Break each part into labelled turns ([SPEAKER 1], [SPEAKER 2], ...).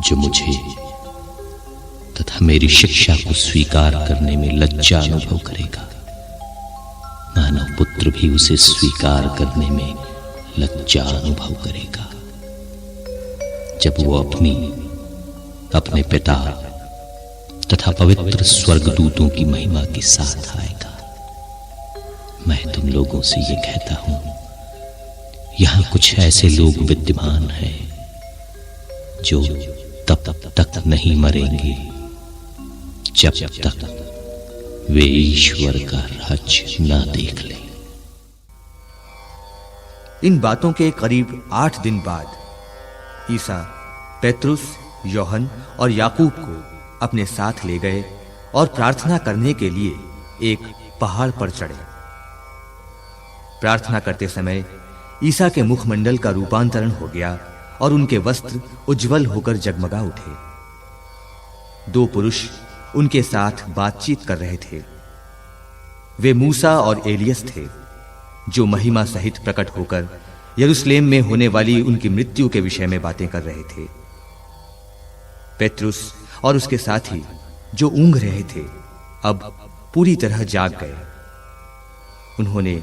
[SPEAKER 1] जो मुझे तथा मेरी शिक्षा को स्वीकार करने में लज्जा अनुभव करेगा, मानव पुत्र भी उसे स्वीकार करने में लज्जा अनुभव करेगा। जब वो अपने पिता तथा पवित्र स्वर्गदूतों की महिमा के साथ आएगा। मैं तुम लोगों से ये कहता हूं, यहां कुछ ऐसे लोग विद्यमान हैं जो तब तक नहीं मरेंगे जब तक वे ईश्वर का राज्य ना देख लें।
[SPEAKER 2] इन बातों के करीब 8 दिन बाद ईसा पेत्रुस, यूहन्ना और याकूब को अपने साथ ले गए और प्रार्थना करने के लिए एक पहाड़ पर चढ़े। प्रार्थना करते समय ईसा के मुखमंडल का रूपांतरण हो गया और उनके वस्त्र उज्जवल होकर जगमगा उठे। 2 पुरुष उनके साथ बातचीत कर रहे थे। वे मूसा और एलियस थे, जो महिमा सहित प्रकट होकर यरूशलेम में होने वाली उनकी मृत्यु के विषय में बातें कर रहे थे। पेत्रुस और उसके साथी जो ऊँघ रहे थे, अब पूरी तरह जाग गए। उन्होंने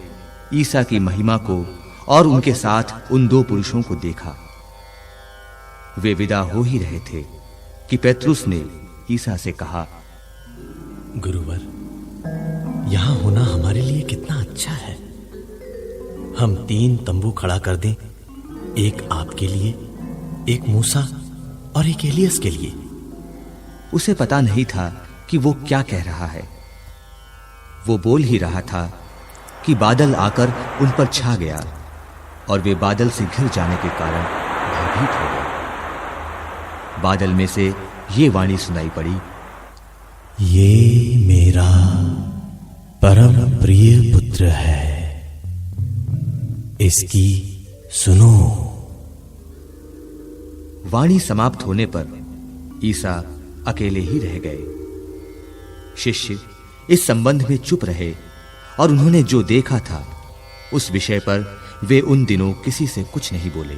[SPEAKER 2] ईसा की महिमा को और उनके साथ उन 2 पुरुषों को देखा। वे विदा हो ही रहे थे कि पेत्रुस ने ईसा से कहा,
[SPEAKER 3] गुरुवर, यहां होना हमारे लिए कितना अच्छा है। हम 3 तंबू खड़ा कर दें, एक आपके लिए, एक मूसा और एक एलियस के लिए।
[SPEAKER 2] उसे पता नहीं था कि वो क्या कह रहा है। वो बोल ही रहा था कि बादल आकर उन पर छा गया और वे बादल से घिर जाने के कारण भयभीत हो गए। बादल में से ये वाणी सुनाई पड़ी,
[SPEAKER 3] ये मेरा परम प्रिय पुत्र है, इसकी सुनो।
[SPEAKER 2] वाणी समाप्त होने पर ईसा अकेले ही रह गए। शिष्य इस संबंध में चुप रहे और उन्होंने जो देखा था उस विषय पर वे उन दिनों किसी से कुछ नहीं बोले।